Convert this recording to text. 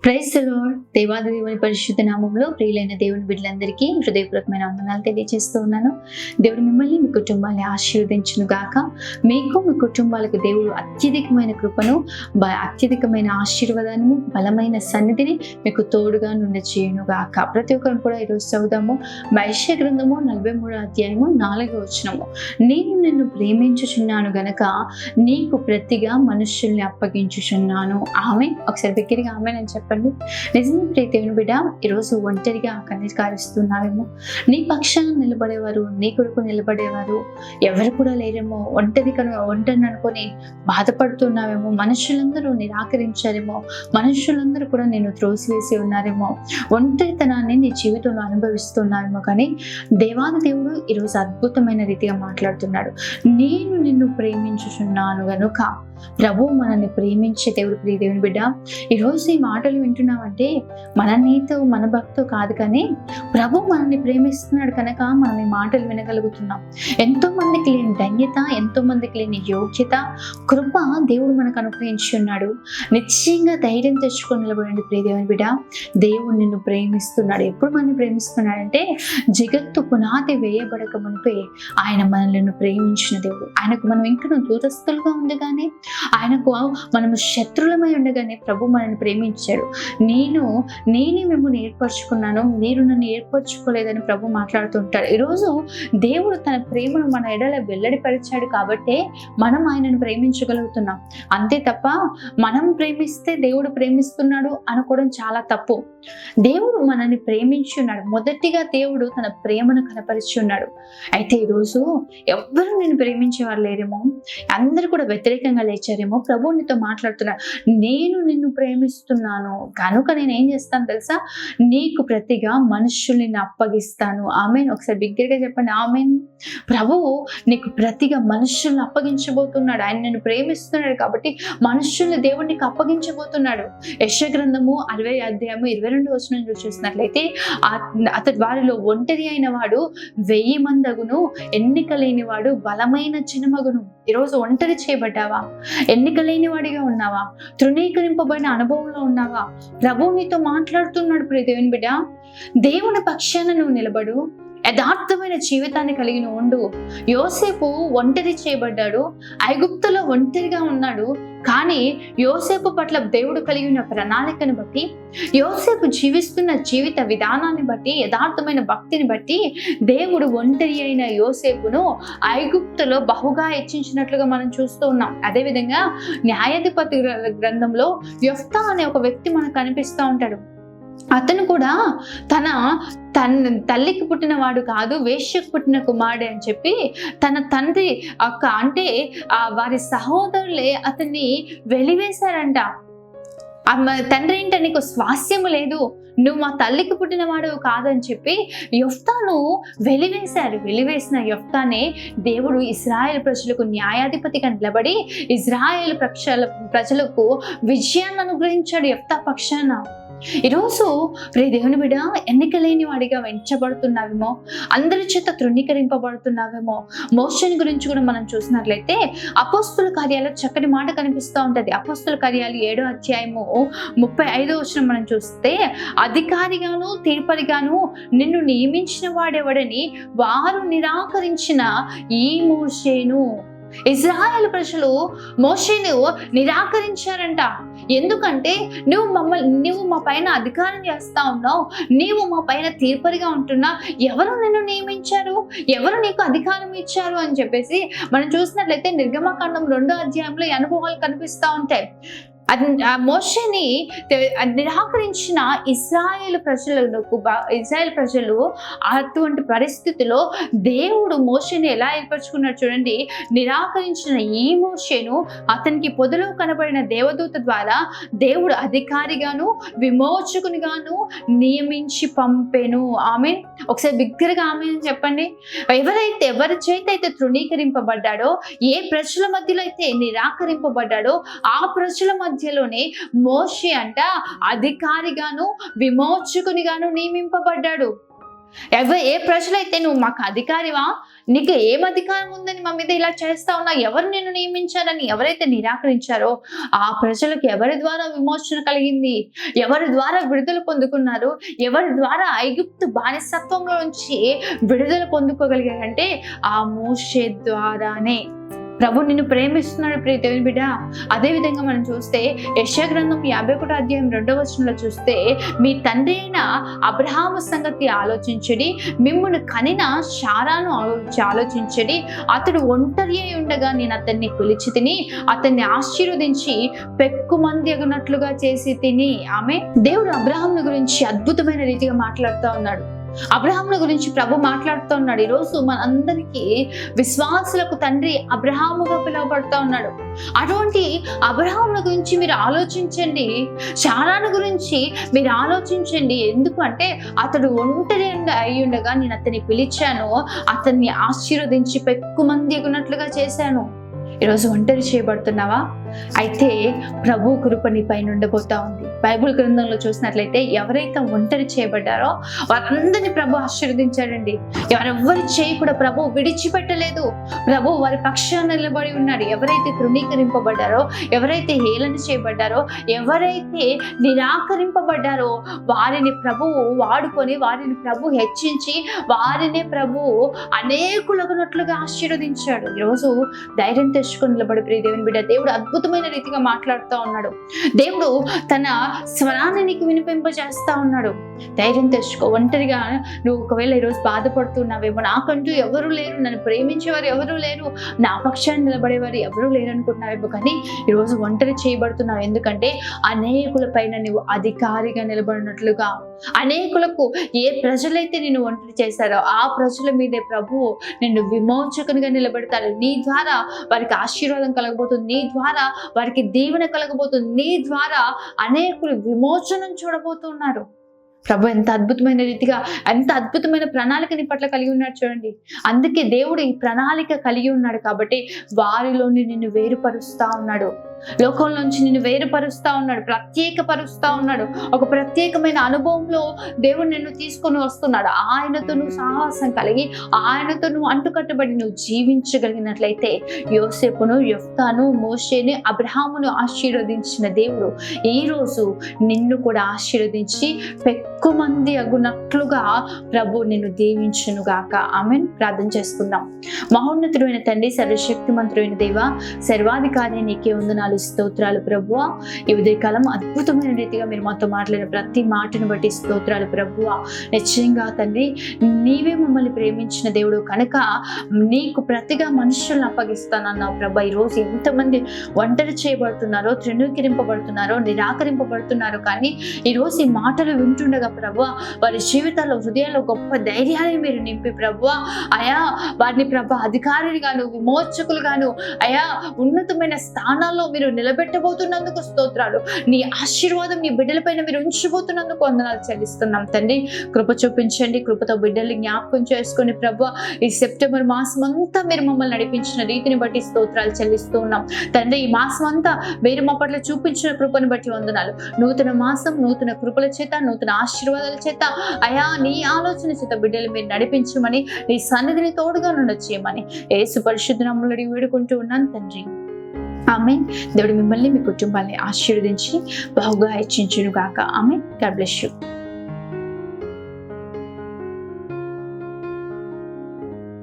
Praise the lord. దేవాది దేవుని పరిశుద్ధ నామంలో ప్రియులైన దేవుని బిడ్డలందరికీ హృదయపూర్వకమైన వందనాలు తెలియజేస్తూ ఉన్నాను. దేవుడు మిమ్మల్ని, మీ కుటుంబాన్ని ఆశీర్వదించును గాక. మీకు, మీ కుటుంబాలకు దేవుడు అత్యధికమైన కృపను, అత్యధికమైన ఆశీర్వాదాన్ని, బలమైన సన్నిధిని మీకు తోడుగా నుండి చేయను గాక. ప్రతి ఒక్కరు కూడా ఈరోజు చదువుదాము. యెషయా గ్రంథము 43వ అధ్యాయము 4వ వచనము. నేను నిన్ను ప్రేమించుచున్నాను గనక నీకు ప్రతిగా మనుషుల్ని అప్పగించుచున్నాను. ఆమె ఒకసారి దగ్గరగా ఆమె అని చెప్పండి. నిజంగా ప్రియ దేవుని బిడ్డ, ఈరోజు ఒంటరిగా కన్నీరు కారుస్తున్నావేమో, నీ పక్షాన నిలబడేవారు, నీ కొరకు నిలబడేవారు ఎవరు కూడా లేరేమో, ఒంటరిని అనుకొని బాధపడుతున్నావేమో, మనుషులందరూ నిరాకరించారేమో, మనుషులందరూ కూడా నేను త్రోసివేసి ఉన్నారేమో, ఒంటరితనాన్ని నీ జీవితంలో అనుభవిస్తున్నావేమో. కానీ దేవాది దేవుడు ఈరోజు అద్భుతమైన రీతిగా మాట్లాడుతున్నాడు. నేను నిన్ను ప్రేమించుచున్నాను గనుక. ప్రభు మనల్ని ప్రేమించే దేవుడు. ప్రియ దేవుని బిడ్డ, ఈరోజు ఈ మాటలు వింటున్నామంటే మన నీతో, మన భక్తో కాదు, కానీ ప్రభు మనల్ని ప్రేమిస్తున్నాడు కనుక మనం ఈ మాటలు వినగలుగుతున్నాం. ఎంతో మందికి లేని ధన్యత, ఎంతో మందికి లేని యోగ్యత, కృప దేవుడు మనకు అనుగ్రహించి ఉన్నాడు. నిశ్చయంగా ధైర్యం తెచ్చుకొని నిలబడండి ప్రియ దేవుని బిడ్డ. దేవుడు నిన్ను ప్రేమిస్తున్నాడు. ఎప్పుడు మనల్ని ప్రేమిస్తున్నాడంటే జగత్తు పునాది వేయబడక మునిపే ఆయన మనల్ని ప్రేమించిన దేవుడు. ఆయనకు మనం ఇంకా దూరస్తులుగా ఉండగానే, ఆయనకు మనము శత్రులమై ఉండగానే ప్రభు మనల్ని ప్రేమించాడు. నేనే మిమ్మల్ని ఏర్పరచుకున్నాను, మీరు నన్ను ఏర్పరచుకోలేదని ప్రభు మాట్లాడుతుంటాడు. ఈరోజు దేవుడు తన ప్రేమను మన ఎడల వెల్లడిపరిచాడు కాబట్టే మనం ఆయనను ప్రేమించగలుగుతున్నాం. అంతే తప్ప మనం ప్రేమిస్తే దేవుడు ప్రేమిస్తున్నాడు అనుకోవడం చాలా తప్పు. దేవుడు మనల్ని ప్రేమించి ఉన్నాడు. మొదటిగా దేవుడు తన ప్రేమను కనపరిచి ఉన్నాడు. అయితే ఈరోజు ఎవ్వరూ నేను ప్రేమించేవారు లేరేమో, అందరూ కూడా వ్యతిరేకంగా లేచారేమో. ప్రభు నీతో మాట్లాడుతున్నాడు. నేను నిన్ను ప్రేమిస్తున్నాను కనుక నేను ఏం చేస్తాను తెలుసా, నీకు ప్రతిగా మనుషుల్ని అప్పగిస్తాను. ఆమెన్. ఒకసారి బిగ్గరగా చెప్పండి, ఆమెన్. ప్రభువు నీకు ప్రతిగా మనుషుల్ని అప్పగించబోతున్నాడు. ఆయన నిన్ను ప్రేమిస్తున్నాడు కాబట్టి మనుషుల్ని దేవుడు నీకు అప్పగించబోతున్నాడు. యెషయా గ్రంథము 60వ అధ్యాయము 22వ వచనం చూసినట్లయితే, అతడు వారిలో ఒంటరి అయిన వాడు 1000 మంది అగును, ఎన్నిక లేని వాడు బలమైన జనమగును. ఈరోజు ఒంటరి చేయబడ్డావా? ఎన్నిక లేని వాడిగా ఉన్నావా? తృణీకరింపబడిన అనుభవంలో ఉన్నావా? ప్రభు నీతో మాట్లాడుతున్నాడు ప్రియ దేవుని బిడ్డ. దేవుని పక్షాన నువ్వు నిలబడు. యథార్థమైన జీవితాన్ని కలిగిన ఉండు. యోసేపు ఒంటరి చేయబడ్డాడు, ఐగుప్తులో ఒంటరిగా ఉన్నాడు. కానీ యోసేపు పట్ల దేవుడు కలిగిన ప్రణాళికను బట్టి, యోసేపు జీవిస్తున్న జీవిత విధానాన్ని బట్టి, యథార్థమైన భక్తిని బట్టి దేవుడు ఒంటరి అయిన యోసేపును ఐగుప్తులో బహుగా హెచ్చించినట్లుగా మనం చూస్తూ ఉన్నాం. అదేవిధంగా న్యాయాధిపతి గ్రంథంలో యెఫ్తా అనే ఒక వ్యక్తి మనకు కనిపిస్తూ ఉంటాడు. అతను కూడా తన తల్లికి పుట్టిన వాడు కాదు, వేశ్యకు పుట్టిన కుమారుడే అని చెప్పి తన తండ్రి అంటే వారి సహోదరులే అతన్ని వెలివేశారంట. తండ్రి ఏంట, నీకు స్వాస్యము లేదు, నువ్వు మా తల్లికి పుట్టిన వాడు కాదని చెప్పి యెఫ్తాను వెలివేసిన యెఫ్తానే దేవుడు ఇశ్రాయేలు ప్రజలకు న్యాయాధిపతిగా నిలబడి ఇశ్రాయేలు ప్రజలకు విజయాన్ని అనుగ్రహించాడు యెఫ్తా పక్షాన. ఈరోజు ప్రియ దేవుని బిడ్డ, ఎన్నిక లేని వాడిగా వెంచబడుతున్నావేమో, అందరి చేత తృణీకరింపబడుతున్నావేమో. మోషేని గురించి కూడా మనం చూసినట్లయితే అపోస్తుల కార్యాలు చక్కటి మాట కనిపిస్తూ ఉంటది. అపోస్తుల కార్యాలు 7వ అధ్యాయము 35వ వచనం మనం చూస్తే, అధికారిగాను తీర్పరిగాను నిన్ను నియమించిన వాడెవడని వారు నిరాకరించిన ఈ మోషేను. ఇశ్రాయేలు ప్రజలు మోషేను నిరాకరించారంట. ఎందుకంటే నువ్వు మా పైన అధికారం చేస్తా ఉన్నావు, నీవు మా పైన తీర్పరిగా ఉంటున్నా, ఎవరు నిన్ను నియమించారు, ఎవరు నీకు అధికారం ఇచ్చారు అని చెప్పేసి మనం చూసినట్లయితే నిర్గమకాండం 2వ అధ్యాయంలో ఈ అనుభవాలు కనిపిస్తూ ఉంటాయి. మోషేని నిరాకరించిన ఇశ్రాయేలు ప్రజలు అటువంటి పరిస్థితిలో దేవుడు మోషేని ఎలా ఏర్పరచుకున్నాడు చూడండి. నిరాకరించిన ఈ మోషేను అతనికి పొదలో కనబడిన దేవదూత ద్వారా దేవుడు అధికారిగాను విమోచకునిగాను నియమించి పంపెను. ఆమె ఒకసారి బిగ్గరగా ఆమె అని చెప్పండి. ఎవరి చేత అయితే తృణీకరింపబడ్డాడో, ఏ ప్రజల మధ్యలో అయితే నిరాకరింపబడ్డాడో ఆ ప్రజల మధ్యలోనే మోషే అంట అధికారిగాను విమోచకునిగాను నియమింపబడ్డాడు. ఏ ప్రజలైతే నువ్వు మాకు అధికారివా, నీకు ఏం అధికారం ఉందని మా మీద ఇలా చేస్తా ఉన్నా, ఎవరు నిన్ను నియమించారని ఎవరైతే నిరాకరించారో ఆ ప్రజలకు ఎవరి ద్వారా విమోచన కలిగింది, ఎవరి ద్వారా విడుదల పొందుకున్నారు, ఎవరి ద్వారా ఐగుప్తు బానిసత్వంలో నుంచి విడుదల పొందుకోగలిగారంటే ఆ మోషే ద్వారానే. ప్రభు నిన్ను ప్రేమిస్తున్నాడు ప్రియ దేవుని బిడ్డ. అదే విధంగా మనం చూస్తే యెషయా గ్రంథం 51వ అధ్యాయం 2వ వచనంలో చూస్తే, మీ తండ్రి అయిన అబ్రహాము సంగతి ఆలోచించడి, మిమ్మును కనిన శారాను ఆలోచించడి. అతడు ఒంటరి అయి ఉండగా నేను అతన్ని పిలిచి తిని అతన్ని ఆశీర్వదించి పెక్కుమంది అగునట్లుగా చేసి తిని. ఆమె దేవుడు అబ్రహామును గురించి అద్భుతమైన రీతిగా మాట్లాడుతూ ఉన్నాడు. అబ్రహాముల గురించి ప్రభు మాట్లాడుతూ ఉన్నాడు. ఈరోజు మనందరికీ విశ్వాసులకు తండ్రి అబ్రహాముగా పిలువబడుతూ ఉన్నాడు. అటువంటి అబ్రహాముల గురించి మీరు ఆలోచించండి, శారాను గురించి మీరు ఆలోచించండి. ఎందుకు అంటే అతడు ఒంటరి అయి ఉండగా నేను అతన్ని పిలిచాను, అతన్ని ఆశీర్వదించి పెక్కుమంది ఎగునట్లుగా చేశాను. ఈరోజు ఒంటరి చేయబడుతున్నావా? అయితే ప్రభు కృప నీ పైన ఉండబోతా ఉంది. బైబిల్ గ్రంథంలో చూసినట్లయితే ఎవరైతే ఒంటరి చేయబడ్డారో వారందరినీ ప్రభు ఆశీర్వదించాడండి. ఎవరెవ్వరి చేయి కూడా ప్రభు విడిచిపెట్టలేదు. ప్రభు వారి పక్షాన నిలబడి ఉన్నాడు. ఎవరైతే తృణీకరింపబడ్డారో, ఎవరైతే హేళన చేయబడ్డారో, ఎవరైతే నిరాకరింపబడ్డారో వారిని ప్రభువు వాడుకొని, వారిని ప్రభు హెచ్చించి, వారినే ప్రభు అనేకులగునట్లుగా ఆశీర్వదించాడు. ఈరోజు ధైర్యం తెచ్చుకొని నిలబడి ప్రియ దేవుని బిడ్డ, దేవుడు అద్భుతమైన రీతిగా మాట్లాడుతూ ఉన్నాడు. దేవుడు తన స్వరాన్ని నీకు వినిపింపజేస్తా ఉన్నాడు. ధైర్యం తెచ్చుకో. ఒంటరిగా నువ్వు ఒకవేళ ఈరోజు బాధపడుతున్నావేమో, నాకంటూ ఎవరు లేరు, నన్ను ప్రేమించేవారు ఎవరు లేరు, నా పక్షాన్ని నిలబడేవారు ఎవరు లేరు అనుకుంటున్నావేమో, కానీ ఈరోజు ఒంటరి చేయబడుతున్నావు. ఎందుకంటే అనేకుల పైన నువ్వు అధికారిగా నిలబడినట్లుగా, అనేకులకు ఏ ప్రజలైతే నిన్ను ఒంటరి చేశారో ఆ ప్రజల మీదే ప్రభువు నిన్ను విమోచకునిగా నిలబెడతాడు. నీ ద్వారా వారికి ఆశీర్వాదం కలగబోతుంది, నీ ద్వారా వారికి దీవెన కలగబోతుంది, నీ ద్వారా అనేకులు విమోచనం చూడబోతున్నారు. ప్రభు ఎంత అద్భుతమైన రీతిగా, ఎంత అద్భుతమైన ప్రణాళిక నీ పట్ల కలిగి ఉన్నాడు చూడండి. అందుకే దేవుడు ఈ ప్రణాళిక కలిగి ఉన్నాడు కాబట్టి వారిలోని నిన్ను వేరుపరుస్తా ఉన్నాడు. లోకంలోంచి నిన్ను వేరుపరుస్తా ఉన్నాడు, ప్రత్యేకపరుస్తా ఉన్నాడు. ఒక ప్రత్యేకమైన అనుభవంలో దేవుడు నిన్ను తీసుకొని వస్తున్నాడు. ఆయనతో నువ్వు సాహసం కలిగి, ఆయనతో నువ్వు అంటుకట్టబడి నువ్వు జీవించగలిగినట్లయితే యోసేపును, యెఫ్తాను, మోషేని, అబ్రహామును ఆశీర్వదించిన దేవుడు ఈరోజు నిన్ను కూడా ఆశీర్వదించి పెక్కుమంది అగునట్లుగా ప్రభు నిన్ను దీవించును గాక. ఆమేన్. ప్రార్థన చేసుకుందాం. మహోన్నతుడైన తండ్రి, సర్వశక్తిమంతుడైన దేవ, సర్వాధికారి నీకే వందనాలు, స్తోత్రాలు ప్రభువా. ఈ ఉదయకాలం అద్భుతమైన రీతిగా మీరు మాతో మాట్లాడిన ప్రతి మాటను బట్టి స్తోత్రాలు ప్రభువా. నిశ్చయంగా తండ్రి, నీవే మమ్మల్ని ప్రేమించిన దేవుడు కనుక నీకు ప్రతిగా మనుషులను అప్పగిస్తానన్నావు ప్రభా. ఈరోజు ఎంతమంది ఒంటరి చేయబడుతున్నారో, తృణీకరింపబడుతున్నారో, నిరాకరింపబడుతున్నారో, కానీ ఈరోజు ఈ మాటలు వింటుండగా ప్రభువా వారి జీవితాల్లో, హృదయాల్లో గొప్ప ధైర్యాన్ని మీరు నింపి ప్రభువా అయా వారిని ప్రభా అధికారులుగాను, విమోచకులుగాను, అయా ఉన్నతమైన స్థానాల్లో మీరు నిలబెట్టబోతున్నందుకు స్తోత్రాలు. నీ ఆశీర్వాదం నీ బిడ్డలపైన మీరు ఉంచబోతున్నందుకు వందనాలు చెల్లిస్తున్నాం తండ్రి. కృప చూపించండి, కృపతో బిడ్డల్ని జ్ఞాపకం చేసుకుని ప్రభు ఈ సెప్టెంబర్ మాసం అంతా మీరు మమ్మల్ని నడిపించిన రీతిని బట్టి స్తోత్రాలు చెల్లిస్తూ ఉన్నాం తండ్రి. ఈ మాసం అంతా మీరు మా పట్ల చూపించిన కృపను బట్టి వందనాలు. నూతన మాసం నూతన కృపల చేత, నూతన ఆశీర్వాదాల చేత, అయా నీ ఆలోచన చేత బిడ్డలు మీరు నడిపించమని, నీ సన్నిధిని తోడుగా చేయమని యేసు పరిశుద్ధ నామములో అడిగి వేడుకుంటూ ఉన్నాను తండ్రి. ఆమేన్. దేవుడు మిమ్మల్ని, మీ కుటుంబాన్ని ఆశీర్వదించి బహుగా హెచ్చించును గాక. ఆమేన్. God bless you.